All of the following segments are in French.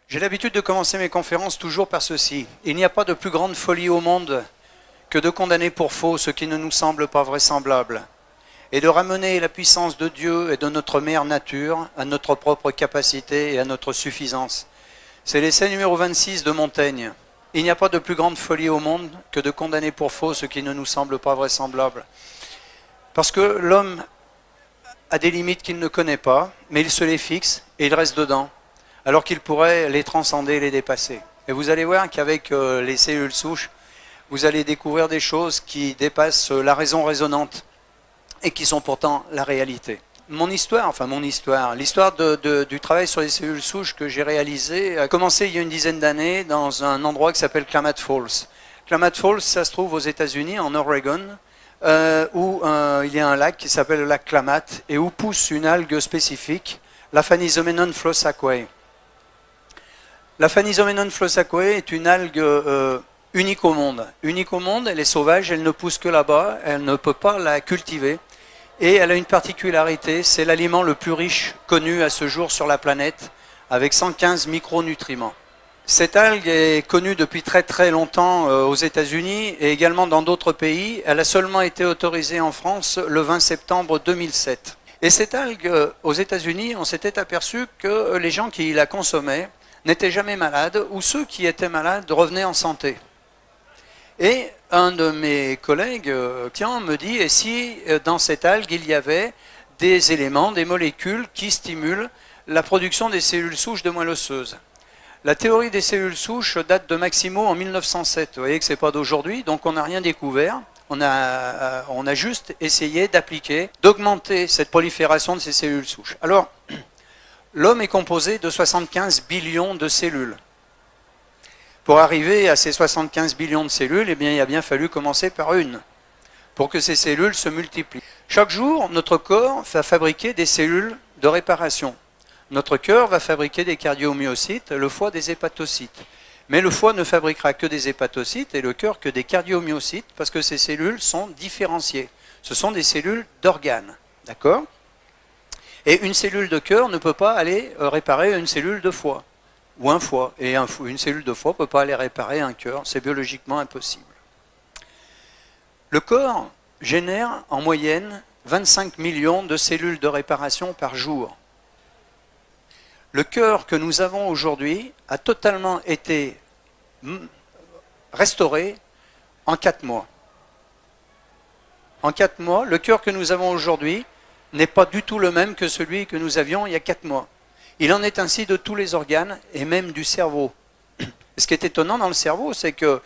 J'ai l'habitude de commencer mes conférences toujours par ceci. Il n'y a pas de plus grande folie au monde que de condamner pour faux ce qui ne nous semble pas vraisemblable, et de ramener la puissance de Dieu et de notre mère nature à notre propre capacité et à notre suffisance. C'est l'essai numéro 26 de Montaigne. Il n'y a pas de plus grande folie au monde que de condamner pour faux ce qui ne nous semble pas vraisemblable. Parce que l'homme a des limites qu'il ne connaît pas, mais il se les fixe et il reste dedans, alors qu'il pourrait les transcender et les dépasser. Et vous allez voir qu'avec les cellules souches, vous allez découvrir des choses qui dépassent la raison raisonnante et qui sont pourtant la réalité. L'histoire du travail sur les cellules souches que j'ai réalisé a commencé il y a une dizaine d'années dans un endroit qui s'appelle Klamath Falls. Klamath Falls, ça se trouve aux États-Unis, en Oregon, où il y a un lac qui s'appelle le lac Klamath et où pousse une algue spécifique, la Phanizomenon flossacquae. La Phanizomenon flossacquae est une algue unique au monde. Unique au monde, elle est sauvage, elle ne pousse que là-bas, elle ne peut pas la cultiver. Et elle a une particularité, c'est l'aliment le plus riche connu à ce jour sur la planète, avec 115 micronutriments. Cette algue est connue depuis très très longtemps aux États-Unis et également dans d'autres pays. Elle a seulement été autorisée en France le 20 septembre 2007. Et cette algue, aux États-Unis, on s'était aperçu que les gens qui la consommaient n'étaient jamais malades, ou ceux qui étaient malades revenaient en santé. Et un de mes collègues me dit, et si dans cette algue il y avait des éléments, des molécules qui stimulent la production des cellules souches de moelle osseuse. La théorie des cellules souches date de Maximo en 1907. Vous voyez que ce n'est pas d'aujourd'hui, donc on n'a rien découvert. On a juste essayé d'appliquer, d'augmenter cette prolifération de ces cellules souches. Alors, l'homme est composé de 75 billions de cellules. Pour arriver à ces 75 billions de cellules, eh bien, il a bien fallu commencer par une, pour que ces cellules se multiplient. Chaque jour, notre corps va fabriquer des cellules de réparation. Notre cœur va fabriquer des cardiomyocytes, le foie des hépatocytes. Mais le foie ne fabriquera que des hépatocytes et le cœur que des cardiomyocytes, parce que ces cellules sont différenciées. Ce sont des cellules d'organes, d'accord ? Et une cellule de cœur ne peut pas aller réparer une cellule de foie. Ou un foie, et une cellule de foie ne peut pas aller réparer un cœur, c'est biologiquement impossible. Le corps génère en moyenne 25 millions de cellules de réparation par jour. Le cœur que nous avons aujourd'hui a totalement été restauré en 4 mois. En 4 mois, le cœur que nous avons aujourd'hui n'est pas du tout le même que celui que nous avions il y a 4 mois. Il en est ainsi de tous les organes et même du cerveau. Ce qui est étonnant dans le cerveau, c'est que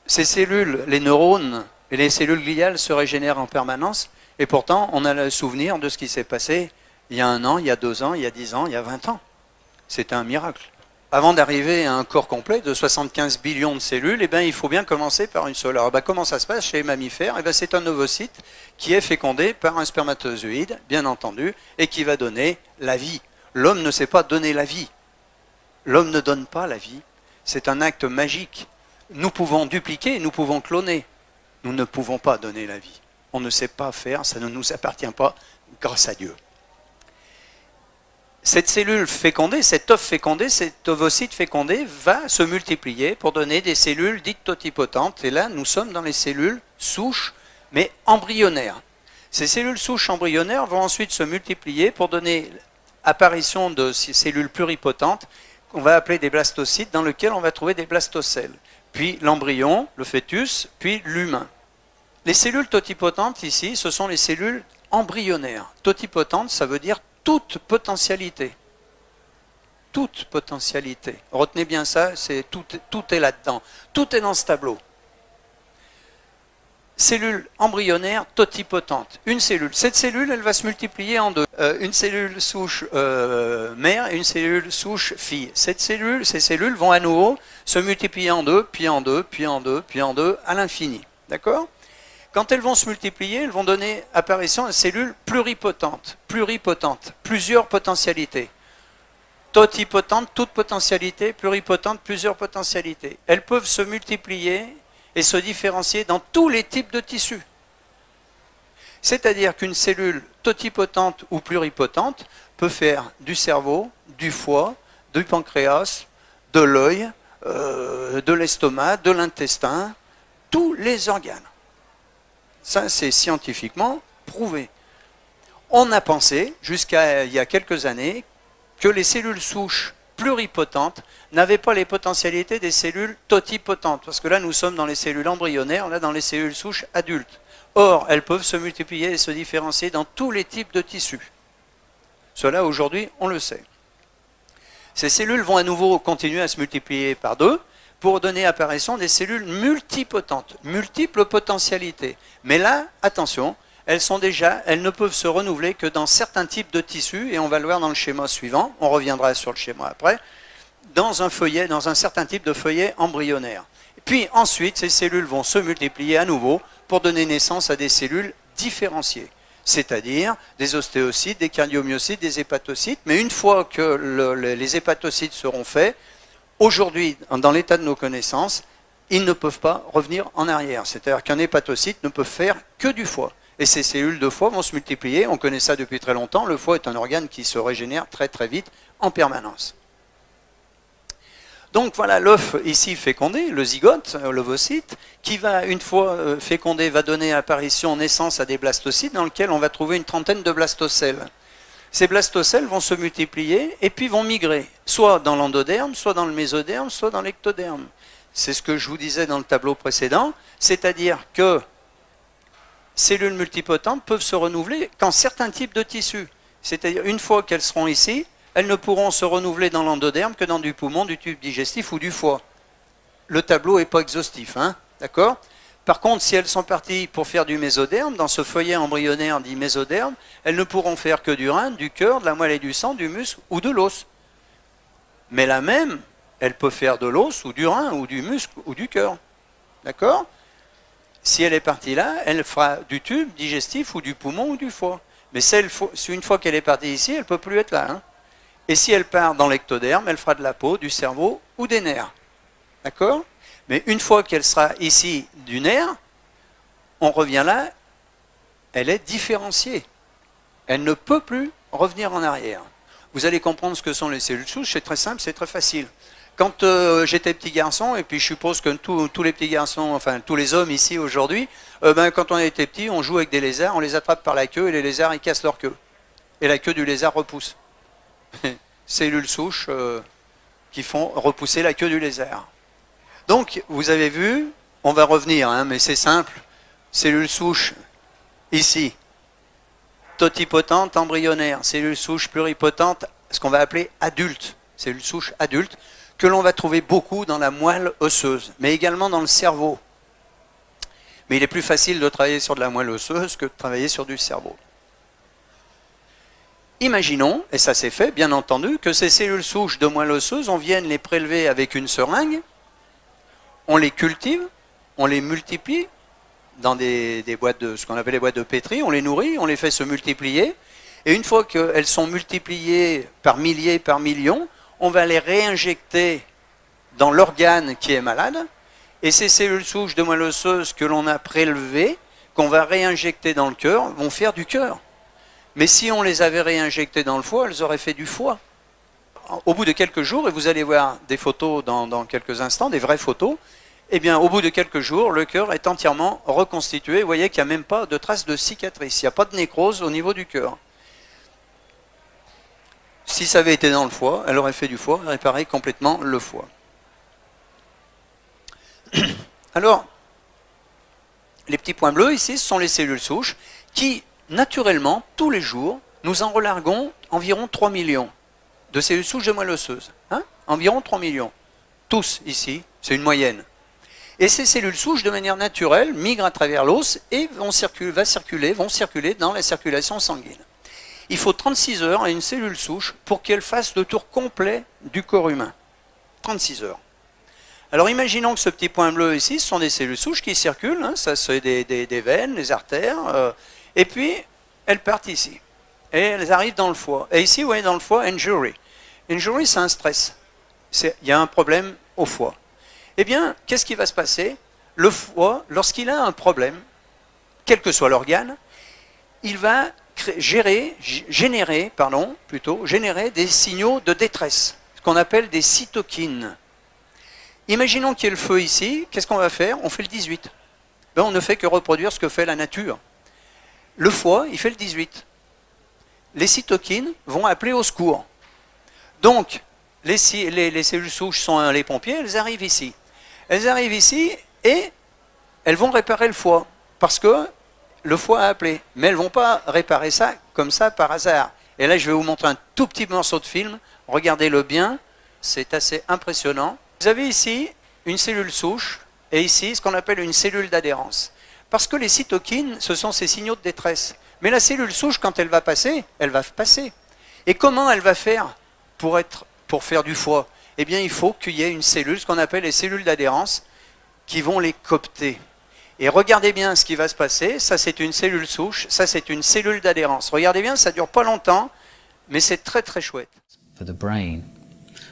ces cellules, les neurones et les cellules gliales se régénèrent en permanence et pourtant on a le souvenir de ce qui s'est passé il y a 1 an, il y a 2 ans, il y a 10 ans, il y a 20 ans. C'est un miracle. Avant d'arriver à un corps complet de 75 billions de cellules, eh bien, il faut bien commencer par une seule. Alors, comment ça se passe chez les mammifères ? Eh bien, c'est un ovocyte qui est fécondé par un spermatozoïde, bien entendu, et qui va donner la vie. L'homme ne sait pas donner la vie. L'homme ne donne pas la vie. C'est un acte magique. Nous pouvons dupliquer, nous pouvons cloner. Nous ne pouvons pas donner la vie. On ne sait pas faire, ça ne nous appartient pas, grâce à Dieu. Cette cellule fécondée, cet œuf fécondé, cet ovocyte fécondé va se multiplier pour donner des cellules dites totipotentes. Et là, nous sommes dans les cellules souches, mais embryonnaires. Ces cellules souches embryonnaires vont ensuite se multiplier pour donner apparition de ces cellules pluripotentes qu'on va appeler des blastocytes, dans lesquels on va trouver des blastocèles. Puis l'embryon, le fœtus, puis l'humain. Les cellules totipotentes ici, ce sont les cellules embryonnaires. Totipotente, ça veut dire toute potentialité. Toute potentialité. Retenez bien ça, tout est là-dedans. Tout est dans ce tableau. Cellule embryonnaire totipotente. Une cellule. Cette cellule, elle va se multiplier en deux. Une cellule souche mère et une cellule souche fille. Ces cellules vont à nouveau se multiplier en deux, puis en deux, puis en deux, puis en deux, à l'infini. D'accord ? Quand elles vont se multiplier, elles vont donner apparition à cellules pluripotentes. Pluripotentes. Plusieurs potentialités. Totipotente, toute potentialité. Pluripotente, plusieurs potentialités. Elles peuvent se multiplier et se différencier dans tous les types de tissus. C'est-à-dire qu'une cellule totipotente ou pluripotente peut faire du cerveau, du foie, du pancréas, de l'œil, de l'estomac, de l'intestin, tous les organes. Ça, c'est scientifiquement prouvé. On a pensé, jusqu'à il y a quelques années, que les cellules souches pluripotentes n'avaient pas les potentialités des cellules totipotentes. Parce que là, nous sommes dans les cellules embryonnaires, là, dans les cellules souches adultes. Or, elles peuvent se multiplier et se différencier dans tous les types de tissus. Cela, aujourd'hui, on le sait. Ces cellules vont à nouveau continuer à se multiplier par deux pour donner apparition des cellules multipotentes, multiples potentialités. Mais là, attention, elles ne peuvent se renouveler que dans certains types de tissus, et on va le voir dans le schéma suivant, on reviendra sur le schéma après, dans un feuillet, dans un certain type de feuillet embryonnaire. Puis ensuite, ces cellules vont se multiplier à nouveau pour donner naissance à des cellules différenciées, c'est-à-dire des ostéocytes, des cardiomyocytes, des hépatocytes. Mais une fois que les hépatocytes seront faits, aujourd'hui, dans l'état de nos connaissances, ils ne peuvent pas revenir en arrière. C'est-à-dire qu'un hépatocyte ne peut faire que du foie. Et ces cellules de foie vont se multiplier, on connaît ça depuis très longtemps, le foie est un organe qui se régénère très très vite, en permanence. Donc voilà l'œuf ici fécondé, le zygote, l'ovocyte, qui va, une fois fécondé, va donner apparition, naissance à des blastocytes dans lesquels on va trouver une trentaine de blastocèles. Ces blastocèles vont se multiplier et puis vont migrer, soit dans l'endoderme, soit dans le mésoderme, soit dans l'ectoderme. C'est ce que je vous disais dans le tableau précédent, c'est-à-dire que cellules multipotentes peuvent se renouveler qu'en certains types de tissus. C'est-à-dire, une fois qu'elles seront ici, elles ne pourront se renouveler dans l'endoderme que dans du poumon, du tube digestif ou du foie. Le tableau n'est pas exhaustif, hein, d'accord? Par contre, si elles sont parties pour faire du mésoderme, dans ce feuillet embryonnaire dit mésoderme, elles ne pourront faire que du rein, du cœur, de la moelle et du sang, du muscle ou de l'os. Mais la même, elle peut faire de l'os ou du rein ou du muscle ou du cœur, d'accord? Si elle est partie là, elle fera du tube digestif ou du poumon ou du foie. Mais une fois qu'elle est partie ici, elle ne peut plus être là, hein. Et si elle part dans l'ectoderme, elle fera de la peau, du cerveau ou des nerfs. D'accord? Mais une fois qu'elle sera ici du nerf, on revient là, elle est différenciée. Elle ne peut plus revenir en arrière. Vous allez comprendre ce que sont les cellules souches, c'est très simple, c'est très facile. Quand j'étais petit garçon, et puis je suppose que tous les petits garçons, enfin tous les hommes ici aujourd'hui, quand on était petit, on joue avec des lézards, on les attrape par la queue et les lézards ils cassent leur queue. Et la queue du lézard repousse. Cellules souches qui font repousser la queue du lézard. Donc, vous avez vu, on va revenir, hein, mais c'est simple. Cellules souches, ici, totipotentes, embryonnaires. Cellules souches pluripotentes, ce qu'on va appeler adultes. Cellules souches adultes, que l'on va trouver beaucoup dans la moelle osseuse, mais également dans le cerveau. Mais il est plus facile de travailler sur de la moelle osseuse que de travailler sur du cerveau. Imaginons, et ça c'est fait, bien entendu, que ces cellules souches de moelle osseuse, on vienne les prélever avec une seringue, on les cultive, on les multiplie dans des boîtes de, ce qu'on appelle les boîtes de pétri, on les nourrit, on les fait se multiplier, et une fois qu'elles sont multipliées par milliers, par millions, on va les réinjecter dans l'organe qui est malade, et ces cellules souches de moelle osseuse que l'on a prélevées, qu'on va réinjecter dans le cœur, vont faire du cœur. Mais si on les avait réinjectées dans le foie, elles auraient fait du foie. Au bout de quelques jours, et vous allez voir des photos dans quelques instants, des vraies photos, eh bien, au bout de quelques jours, le cœur est entièrement reconstitué. Vous voyez qu'il n'y a même pas de traces de cicatrices, il n'y a pas de nécrose au niveau du cœur. Si ça avait été dans le foie, elle aurait fait du foie, réparé complètement le foie. Alors, les petits points bleus ici, ce sont les cellules souches qui, naturellement, tous les jours, nous en relarguons environ 3 millions de cellules souches de moelle osseuse. Hein? Environ 3 millions. Tous ici, c'est une moyenne. Et ces cellules souches, de manière naturelle, migrent à travers l'os et vont circuler dans la circulation sanguine. Il faut 36 heures à une cellule souche pour qu'elle fasse le tour complet du corps humain. 36 heures. Alors imaginons que ce petit point bleu ici, ce sont des cellules souches qui circulent, hein, ça c'est des veines, des artères, et puis elles partent ici. Et elles arrivent dans le foie. Et ici, vous voyez dans le foie, injury. Injury, c'est un stress. Il y a un problème au foie. Eh bien, qu'est-ce qui va se passer? Le foie, lorsqu'il a un problème, quel que soit l'organe, il va générer des signaux de détresse, ce qu'on appelle des cytokines. Imaginons qu'il y ait le feu ici, qu'est-ce qu'on va faire? On fait le 18. Ben, on ne fait que reproduire ce que fait la nature. Le foie, il fait le 18. Les cytokines vont appeler au secours. Donc, les cellules souches sont les pompiers, elles arrivent ici. Elles arrivent ici et elles vont réparer le foie, parce que le foie a appelé. Mais elles ne vont pas réparer ça comme ça par hasard. Et là, je vais vous montrer un tout petit morceau de film. Regardez-le bien, c'est assez impressionnant. Vous avez ici une cellule souche et ici ce qu'on appelle une cellule d'adhérence. Parce que les cytokines, ce sont ces signaux de détresse. Mais la cellule souche, quand elle va passer, elle va passer. Et comment elle va faire pour faire du foie? Eh bien, il faut qu'il y ait une cellule, ce qu'on appelle les cellules d'adhérence, qui vont les coopter. Et regardez bien ce qui va se passer. Ça, c'est une cellule souche. Ça, c'est une cellule d'adhérence. Regardez bien, ça ne dure pas longtemps, mais c'est très, très chouette. For the brain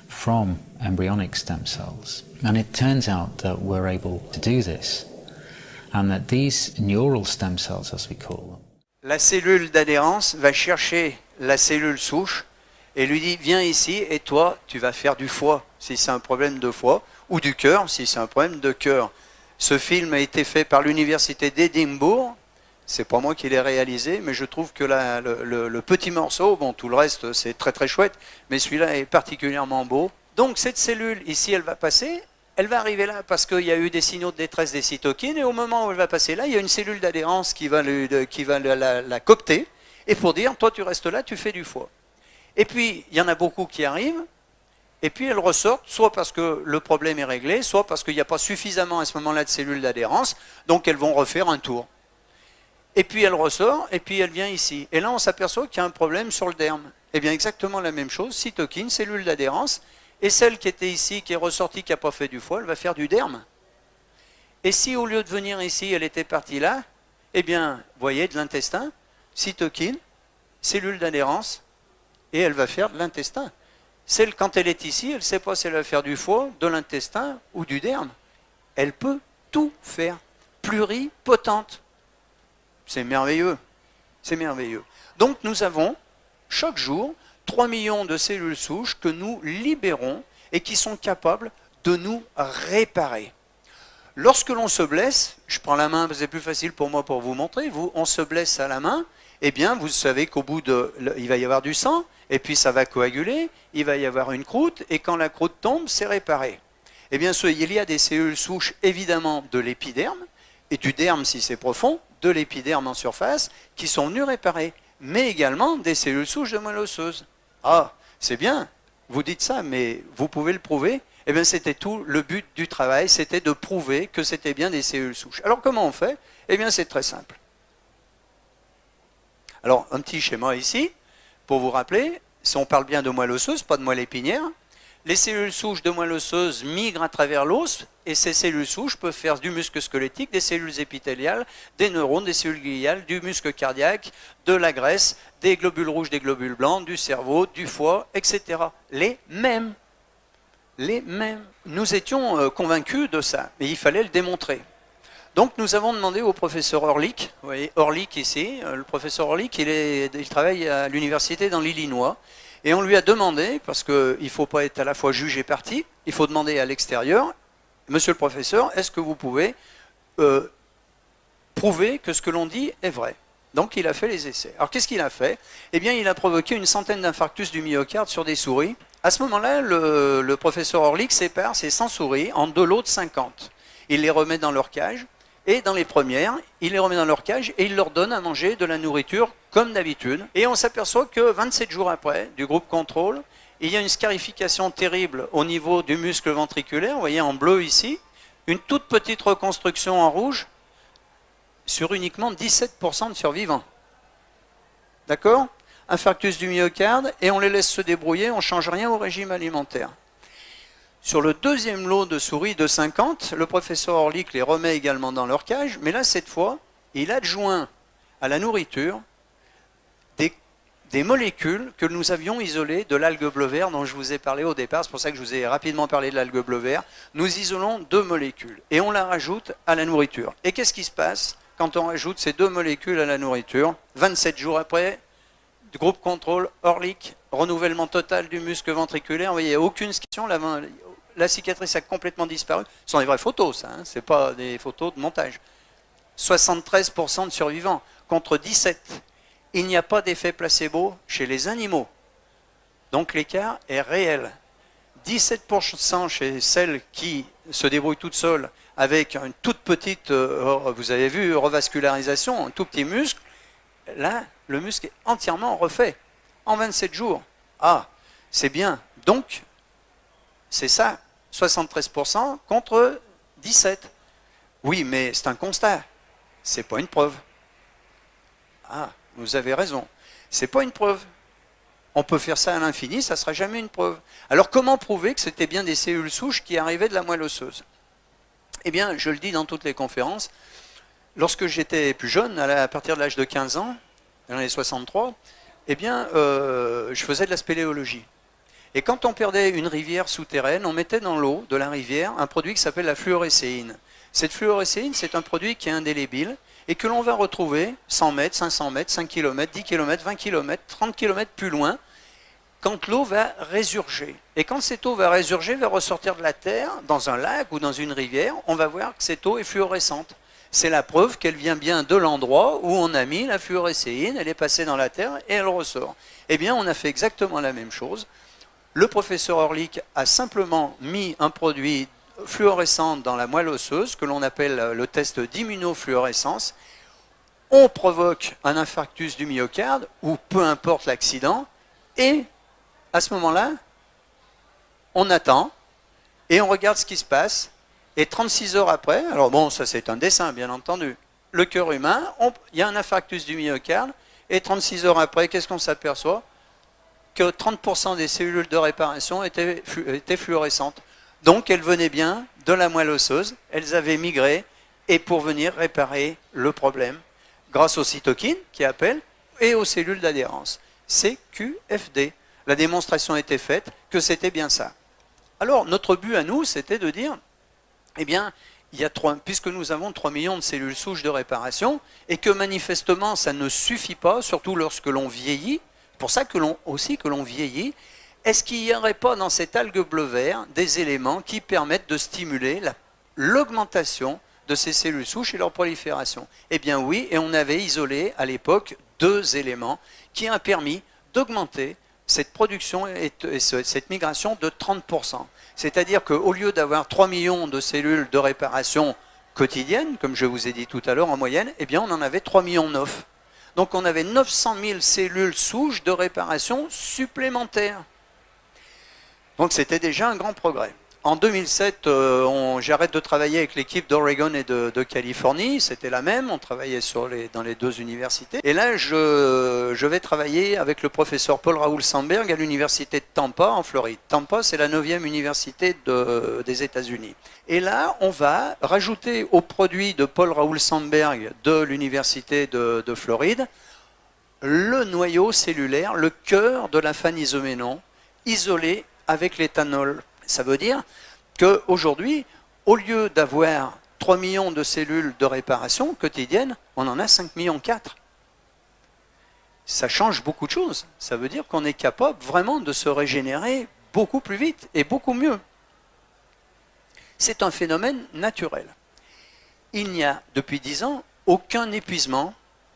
from embryonic stem cells. And it turns out that we're able to do this. And that these neural stem cells, as we call them, La cellule d'adhérence va chercher la cellule souche et lui dit, viens ici et toi, tu vas faire du foie, si c'est un problème de foie, ou du cœur, si c'est un problème de cœur. Ce film a été fait par l'université d'Édimbourg. C'est pas moi qui l'ai réalisé, mais je trouve que le petit morceau, bon, tout le reste, c'est très très chouette, mais celui-là est particulièrement beau. Donc cette cellule, ici, elle va passer, elle va arriver là parce qu'il y a eu des signaux de détresse des cytokines, et au moment où elle va passer là, il y a une cellule d'adhérence qui va la coopter, et pour dire, toi tu restes là, tu fais du foie. Et puis, il y en a beaucoup qui arrivent, et puis elles ressortent, soit parce que le problème est réglé, soit parce qu'il n'y a pas suffisamment à ce moment-là de cellules d'adhérence, donc elles vont refaire un tour. Et puis elle ressort, et puis elle vient ici. Et là, on s'aperçoit qu'il y a un problème sur le derme. Eh bien, exactement la même chose, cytokine, cellule d'adhérence, et celle qui était ici, qui est ressortie, qui n'a pas fait du foie, elle va faire du derme. Et si au lieu de venir ici, elle était partie là, eh bien, vous voyez, de l'intestin, cytokine, cellule d'adhérence, et elle va faire de l'intestin. Celle, quand elle est ici, elle ne sait pas si elle va faire du foie, de l'intestin ou du derme. Elle peut tout faire, pluripotente. C'est merveilleux, c'est merveilleux. Donc nous avons, chaque jour, 3 millions de cellules souches que nous libérons et qui sont capables de nous réparer. Lorsque l'on se blesse, je prends la main, c'est plus facile pour moi pour vous montrer, on se blesse à la main, eh bien vous savez qu'au bout il va y avoir du sang, et puis ça va coaguler, il va y avoir une croûte, et quand la croûte tombe, c'est réparé. Eh bien il y a des cellules souches évidemment de l'épiderme, et du derme si c'est profond, de l'épiderme en surface, qui sont venues réparer, mais également des cellules souches de moelle osseuse. Ah, c'est bien, vous dites ça, mais vous pouvez le prouver. Eh bien, c'était tout le but du travail, c'était de prouver que c'était bien des cellules souches. Alors, comment on fait? Eh bien, c'est très simple. Alors, un petit schéma ici, pour vous rappeler, si on parle bien de moelle osseuse, pas de moelle épinière, les cellules souches de moelle osseuse migrent à travers l'os, et ces cellules souches peuvent faire du muscle squelettique, des cellules épithéliales, des neurones, des cellules gliales, du muscle cardiaque, de la graisse, des globules rouges, des globules blancs, du cerveau, du foie, etc. Les mêmes. Les mêmes. Nous étions convaincus de ça, mais il fallait le démontrer. Donc nous avons demandé au professeur Orlik, vous voyez Orlik ici, le professeur Orlik, il travaille à l'université dans l'Illinois, et on lui a demandé, parce qu'il ne faut pas être à la fois juge et partie, il faut demander à l'extérieur, monsieur le professeur, est-ce que vous pouvez prouver que ce que l'on dit est vrai? Donc il a fait les essais. Alors qu'est-ce qu'il a fait? Eh bien il a provoqué une centaine d'infarctus du myocarde sur des souris. À ce moment-là, le professeur Orlik sépare ces 100 souris en 2 lots de 50. Il les remet dans leur cage, et dans les premières, il les remet dans leur cage et il leur donne à manger de la nourriture comme d'habitude. Et on s'aperçoit que 27 jours après, du groupe contrôle, il y a une scarification terrible au niveau du muscle ventriculaire, vous voyez en bleu ici, une toute petite reconstruction en rouge sur uniquement 17% de survivants. D'accord? Infarctus du myocarde, et on les laisse se débrouiller, on ne change rien au régime alimentaire. Sur le deuxième lot de souris de 50, le professeur Orlik les remet également dans leur cage, mais là, cette fois, il adjoint à la nourriture des molécules que nous avions isolées de l'algue bleu vert dont je vous ai parlé au départ, c'est pour ça que je vous ai rapidement parlé de l'algue bleu vert. Nous isolons 2 molécules et on la rajoute à la nourriture. Et qu'est-ce qui se passe quand on rajoute ces 2 molécules à la nourriture? 27 jours après, groupe contrôle, Orlik renouvellement total du muscle ventriculaire. Vous voyez, il n'y a aucune scission, la cicatrice a complètement disparu. Ce sont des vraies photos, ça, hein, ce n'est pas des photos de montage. 73% de survivants contre 17%. Il n'y a pas d'effet placebo chez les animaux. Donc l'écart est réel. 17% chez celles qui se débrouillent toutes seules avec une toute petite, vous avez vu, revascularisation, un tout petit muscle. Là, le muscle est entièrement refait en 27 jours. Ah, c'est bien. Donc, c'est ça, 73% contre 17%. Oui, mais c'est un constat. C'est pas une preuve. Ah, vous avez raison. C'est pas une preuve. On peut faire ça à l'infini, ça ne sera jamais une preuve. Alors comment prouver que c'était bien des cellules souches qui arrivaient de la moelle osseuse? Eh bien, je le dis dans toutes les conférences, lorsque j'étais plus jeune, à partir de l'âge de 15 ans, dans les 63, eh bien, je faisais de la spéléologie. Et quand on perdait une rivière souterraine, on mettait dans l'eau de la rivière un produit qui s'appelle la fluorécéine. Cette fluorécéine, c'est un produit qui est indélébile et que l'on va retrouver 100 mètres, 500 mètres, 5 km, 10 km, 20 km, 30 km plus loin, quand l'eau va résurger. Et quand cette eau va résurger, va ressortir de la terre, dans un lac ou dans une rivière, on va voir que cette eau est fluorescente. C'est la preuve qu'elle vient bien de l'endroit où on a mis la fluorécéine, elle est passée dans la terre et elle ressort. Eh bien, on a fait exactement la même chose. Le professeur Orlik a simplement mis un produit fluorescent dans la moelle osseuse, que l'on appelle le test d'immunofluorescence. On provoque un infarctus du myocarde, ou peu importe l'accident, et à ce moment-là, on attend, et on regarde ce qui se passe, et 36 heures après, alors bon, ça c'est un dessin bien entendu, le cœur humain, il y a un infarctus du myocarde, et 36 heures après, qu'est-ce qu'on s'aperçoit? Que 30% des cellules de réparation étaient fluorescentes. Donc elles venaient bien de la moelle osseuse, elles avaient migré, et pour venir réparer le problème, grâce aux cytokines qui appellent, et aux cellules d'adhérence. CQFD. La démonstration était faite que c'était bien ça. Alors notre but à nous, c'était de dire, eh bien, puisque nous avons 3 millions de cellules souches de réparation, et que manifestement ça ne suffit pas, surtout lorsque l'on vieillit, pour ça que l'on vieillit, est-ce qu'il n'y aurait pas dans cette algue bleu-vert des éléments qui permettent de stimuler l'augmentation de ces cellules souches et leur prolifération? Eh bien oui, et on avait isolé à l'époque 2 éléments qui ont permis d'augmenter cette production et cette migration de 30%. C'est-à-dire qu'au lieu d'avoir 3 millions de cellules de réparation quotidiennes, comme je vous ai dit tout à l'heure en moyenne, eh bien on en avait 3,9 millions. Donc on avait 900 000 cellules souches de réparation supplémentaires. Donc c'était déjà un grand progrès. En 2007, j'arrête de travailler avec l'équipe d'Oregon et de Californie, c'était la même, on travaillait dans les 2 universités. Et là, je vais travailler avec le professeur Paul-Raoul Sandberg à l'université de Tampa, en Floride. Tampa, c'est la 9e université des États-Unis. Et là, on va rajouter au produit de Paul-Raoul Sandberg de l'université de Floride le noyau cellulaire, le cœur de la phanisoménon, isolé avec l'éthanol. Ça veut dire qu'aujourd'hui, au lieu d'avoir 3 millions de cellules de réparation quotidiennes, on en a 5,4 millions. Ça change beaucoup de choses. Ça veut dire qu'on est capable vraiment de se régénérer beaucoup plus vite et beaucoup mieux. C'est un phénomène naturel. Il n'y a, depuis 10 ans, aucun épuisement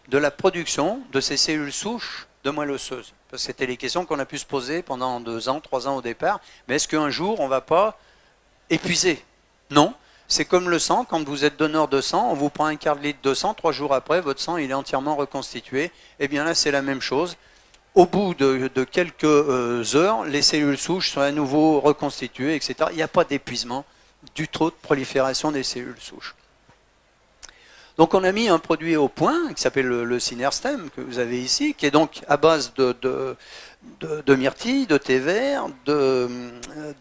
de la production de ces cellules souches de moelle osseuse. Parce que c'était les questions qu'on a pu se poser pendant 2 ans, 3 ans au départ. Mais est-ce qu'un jour, on ne va pas épuiser? Non. C'est comme le sang. Quand vous êtes donneur de sang, on vous prend un quart de litre de sang. 3 jours après, votre sang il est entièrement reconstitué. Eh bien là, c'est la même chose. Au bout de quelques heures, les cellules souches sont à nouveau reconstituées, etc. Il n'y a pas d'épuisement du taux de prolifération des cellules souches. Donc on a mis un produit au point qui s'appelle le Synerstem que vous avez ici, qui est donc à base de myrtille, de thé vert, de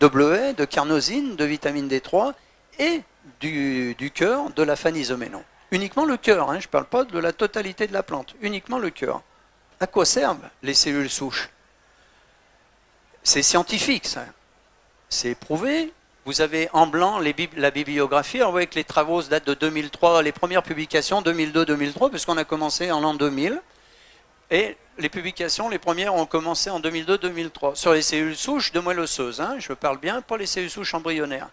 bleuet, de carnosine, de vitamine D3 et du cœur de la phanisoménon. Uniquement le cœur, hein, je ne parle pas de la totalité de la plante, uniquement le cœur. À quoi servent les cellules souches? C'est scientifique, ça. C'est prouvé. Vous avez en blanc la bibliographie. Alors vous voyez que les travaux datent de 2003, les premières publications 2002-2003, puisqu'on a commencé en l'an 2000. Et les publications, les premières ont commencé en 2002-2003, sur les cellules souches de moelle osseuse, hein, je parle bien, pas les cellules souches embryonnaires.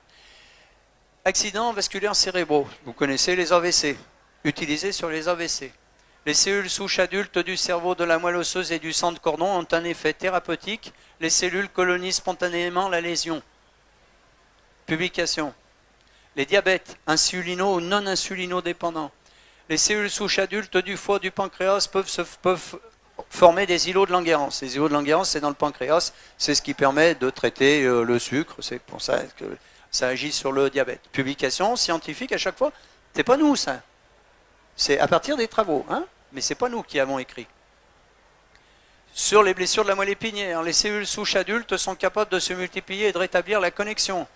Accidents vasculaires cérébraux, vous connaissez les AVC, utilisés sur les AVC. Les cellules souches adultes du cerveau, de la moelle osseuse et du sang de cordon ont un effet thérapeutique. Les cellules colonisent spontanément la lésion. Publication. Les diabètes, insulino ou non insulino-dépendants. Les cellules souches adultes du foie, du pancréas peuvent former des îlots de Langerhans. Les îlots de Langerhans, c'est dans le pancréas, c'est ce qui permet de traiter le sucre, c'est pour ça que ça agit sur le diabète. Publication scientifique à chaque fois, c'est pas nous ça. C'est à partir des travaux, hein, mais c'est pas nous qui avons écrit. Sur les blessures de la moelle épinière, les cellules souches adultes sont capables de se multiplier et de rétablir la connexion.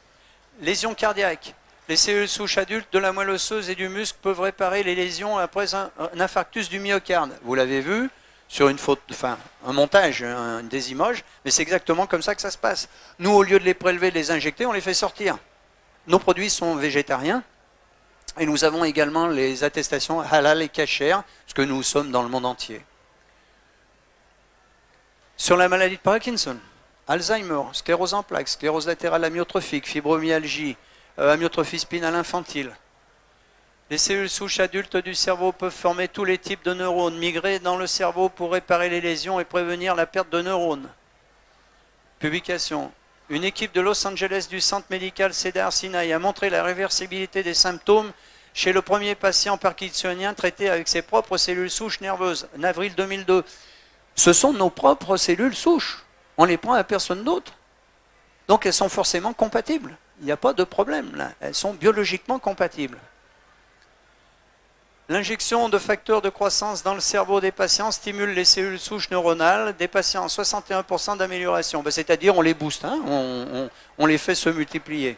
Lésions cardiaques. Les cellules souches adultes de la moelle osseuse et du muscle peuvent réparer les lésions après un infarctus du myocarde. Vous l'avez vu sur une photo, enfin, un montage, des images, mais c'est exactement comme ça que ça se passe. Nous, au lieu de les prélever, de les injecter, on les fait sortir. Nos produits sont végétariens et nous avons également les attestations halal et kasher, parce que nous sommes dans le monde entier. Sur la maladie de Parkinson, Alzheimer, sclérose en plaques, sclérose latérale amyotrophique, fibromyalgie, amyotrophie spinale infantile. Les cellules souches adultes du cerveau peuvent former tous les types de neurones, migrer dans le cerveau pour réparer les lésions et prévenir la perte de neurones. Publication. Une équipe de Los Angeles du centre médical Cedars-Sinai a montré la réversibilité des symptômes chez le premier patient parkinsonien traité avec ses propres cellules souches nerveuses, en avril 2002. Ce sont nos propres cellules souches. On les prend à personne d'autre. Donc elles sont forcément compatibles. Il n'y a pas de problème là. Elles sont biologiquement compatibles. L'injection de facteurs de croissance dans le cerveau des patients stimule les cellules souches neuronales des patients, 61% d'amélioration. Ben, c'est-à-dire on les booste, hein, on les fait se multiplier.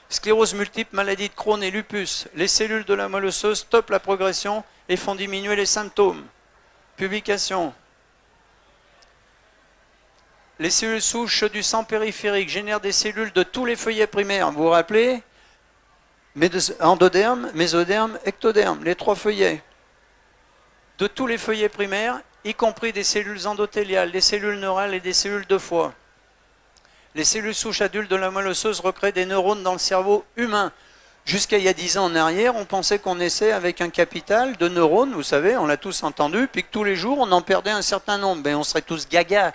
Sclérose multiple, maladie de Crohn et lupus. Les cellules de la moelle osseuse stoppent la progression et font diminuer les symptômes. Publication. Les cellules souches du sang périphérique génèrent des cellules de tous les feuillets primaires. Vous vous rappelez? Endoderme, mésoderme, ectoderme, les trois feuillets. De tous les feuillets primaires, y compris des cellules endothéliales, des cellules neurales et des cellules de foie. Les cellules souches adultes de la moelle osseuse recréent des neurones dans le cerveau humain. Jusqu'à il y a 10 ans en arrière, on pensait qu'on naissait avec un capital de neurones, vous savez, on l'a tous entendu, puis que tous les jours, on en perdait un certain nombre. Ben, on serait tous gaga.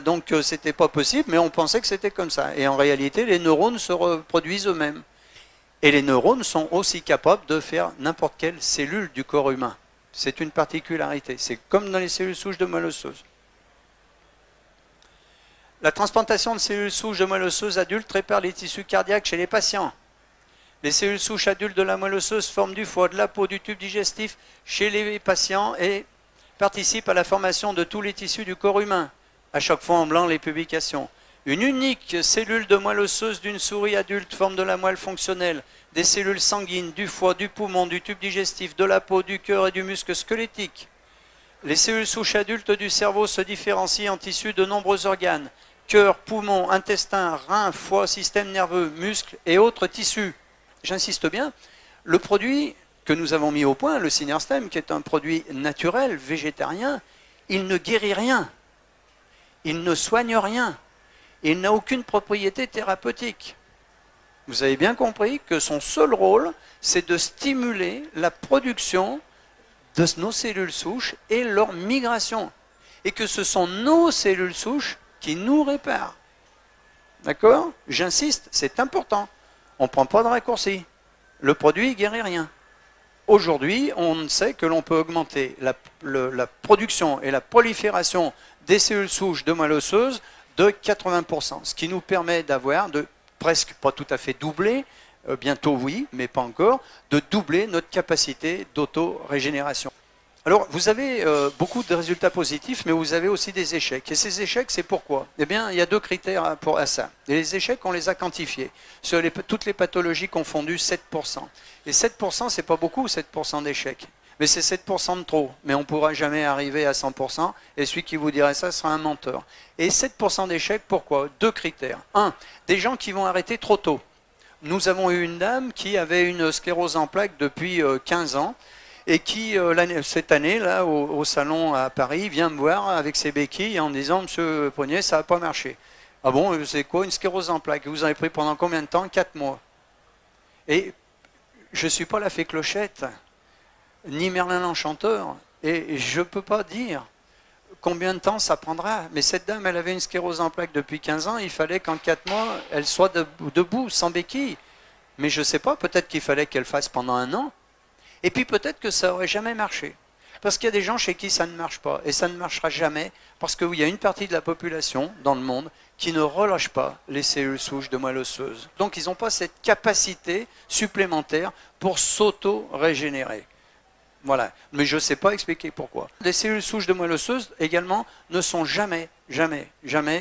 Donc, c'était pas possible, mais on pensait que c'était comme ça. Et en réalité, les neurones se reproduisent eux-mêmes. Et les neurones sont aussi capables de faire n'importe quelle cellule du corps humain. C'est une particularité. C'est comme dans les cellules souches de moelle osseuse. La transplantation de cellules souches de moelle osseuse adultes répare les tissus cardiaques chez les patients. Les cellules souches adultes de la moelle osseuse forment du foie, de la peau, du tube digestif chez les patients et participent à la formation de tous les tissus du corps humain. À chaque fois en blanc les publications. Une unique cellule de moelle osseuse d'une souris adulte forme de la moelle fonctionnelle, des cellules sanguines, du foie, du poumon, du tube digestif, de la peau, du cœur et du muscle squelettique. Les cellules souches adultes du cerveau se différencient en tissus de nombreux organes, cœur, poumon, intestin, rein, foie, système nerveux, muscles et autres tissus. J'insiste bien, le produit que nous avons mis au point, le Synerstem, qui est un produit naturel, végétarien, il ne guérit rien, il ne soigne rien. Il n'a aucune propriété thérapeutique. Vous avez bien compris que son seul rôle, c'est de stimuler la production de nos cellules souches et leur migration. Et que ce sont nos cellules souches qui nous réparent. D'accord? J'insiste, c'est important. On ne prend pas de raccourci. Le produit ne guérit rien. Aujourd'hui, on sait que l'on peut augmenter la production et la prolifération des cellules souches de moelle osseuse de 80%, ce qui nous permet d'avoir, de presque pas tout à fait doubler, bientôt oui, mais pas encore, de doubler notre capacité d'auto-régénération. Alors, vous avez beaucoup de résultats positifs, mais vous avez aussi des échecs. Et ces échecs, c'est pourquoi? Eh bien, il y a 2 critères à ça. Et les échecs, on les a quantifiés. Sur toutes les pathologies confondues, 7%. Et 7%, c'est pas beaucoup, 7% d'échecs. Mais c'est 7% de trop. Mais on ne pourra jamais arriver à 100%. Et celui qui vous dirait ça sera un menteur. Et 7% d'échecs, pourquoi? 2 critères. 1, des gens qui vont arrêter trop tôt. Nous avons eu une dame qui avait une sclérose en plaques depuis 15 ans. et qui, cette année, là, au salon à Paris, vient me voir avec ses béquilles en me disant « Monsieur Poignet, ça n'a pas marché. » Ah bon, c'est quoi une sclérose en plaques? Vous avez pris pendant combien de temps? 4 mois. Et je ne suis pas la fée Clochette, ni Merlin l'Enchanteur, et je ne peux pas dire combien de temps ça prendra. Mais cette dame, elle avait une sclérose en plaques depuis 15 ans, il fallait qu'en 4 mois, elle soit debout, sans béquille. Mais je ne sais pas, peut-être qu'il fallait qu'elle fasse pendant 1 an. Et puis peut-être que ça n'aurait jamais marché. Parce qu'il y a des gens chez qui ça ne marche pas. Et ça ne marchera jamais parce qu'il y a une partie de la population dans le monde qui ne relâche pas les cellules souches de moelle osseuse. Donc ils n'ont pas cette capacité supplémentaire pour s'auto-régénérer. Voilà. Mais je ne sais pas expliquer pourquoi. Les cellules souches de moelle osseuse également ne sont jamais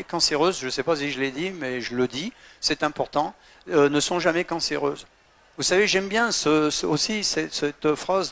cancéreuses. Je ne sais pas si je l'ai dit, mais je le dis, c'est important. Ne sont jamais cancéreuses. Vous savez, j'aime bien aussi cette phrase